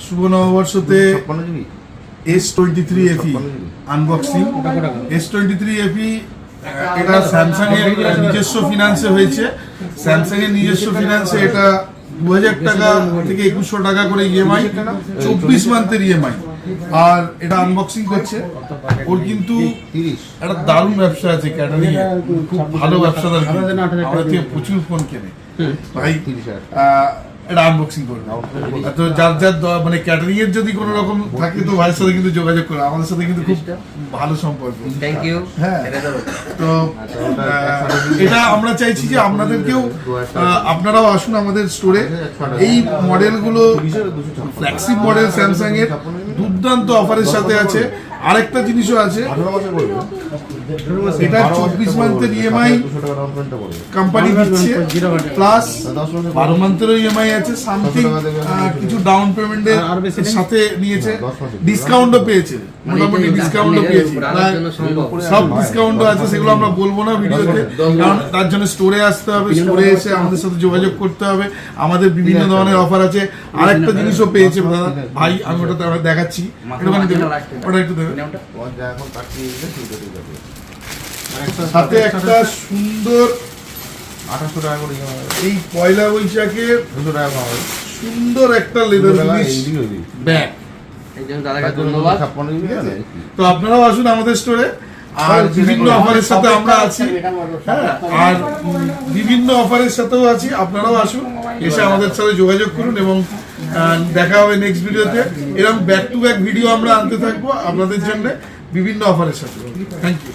শুভ নববর্ষতে S23 FE unboxing. S23 FE এটা Samsung এর নিজস্ব ফিনান্সে হয়েছে। স্যামসাং এর নিজস্ব ফিনান্সে এটা 2000 টাকা থেকে 2100 টাকা করে ইএমআই, 24 মান্থের ইএমআই। আর এটা আনবক্সিং করছে। ওর কিন্তু একটা দারুণ ব্যবসা আছে, ক্যাটারিং এর খুব ভালো ব্যবসাদার, আমাদের থেকে প্রচুর ফোন কেনে ভাই। এটা আনবক্সিং করবে। তো যার যার মানে ক্যাটারিং এর যদি কোনো রকম থাকে তো ভাইয়ের সাথে কিন্তু যোগাযোগ করে, আমাদের সাথে কিন্তু খুব ভালো সম্পর্ক। Thank you. হ্যাঁ, তো এটা আমরা চাইছি যে আপনাদেরকেও আপনারাও আসুন আমাদের স্টোরে। এই মডেলগুলো ফ্ল্যাগশিপ মডেল স্যামসাং এর দুর্দান্ত অফারের সাথে আছে। আরেকটা জিনিসও আছে, এটা 24 মান্থের ইএমআই কোম্পানি দিচ্ছে, প্লাস 12 মান্থেরও ইএমআই আছে। সামথিং কিছু ডাউন পেমেন্টের সাথে নিয়েছে, ডিসকাউন্টও পেয়েছে, মোটামুটি ডিসকাউন্টও পেয়েছে, সব ডিসকাউন্টও আছে। সেগুলো আমরা বলবো না ভিডিওতে, কারণ তার জন্য স্টোরে আসতে হবে, স্টোরে এসে আমাদের সাথে যোগাযোগ করতে হবে। আমাদের বিভিন্ন ধরনের অফার আছে। আরেকটা জিনিসও পেয়েছে ভাই, আমি ওটা দেখাচ্ছি, ওটা একটু দেবে। সাথে একটা সুন্দর 2800 টাকা করে এই পয়লা বৈশাখে 200 টাকা পাবে সুন্দর একটা লেদার ব্যাগ। এই জন্য দাদাকে ধন্যবাদ। তো আপনারাও আসুন আমাদের স্টোরে। আর বিভিন্ন অফারের সাথে আমরা আছি, হ্যাঁ, আর বিভিন্ন অফারের সাথেও আছি। আপনারাও আসুন, এসে আমাদের সাথে যোগাযোগ করুন এবং দেখা হবে নেক্সট ভিডিওতে। এরকম ব্যাক টু ব্যাক ভিডিও আমরা আনতে থাকবো আপনাদের জন্য বিভিন্ন অফারের সাথে। Thank you.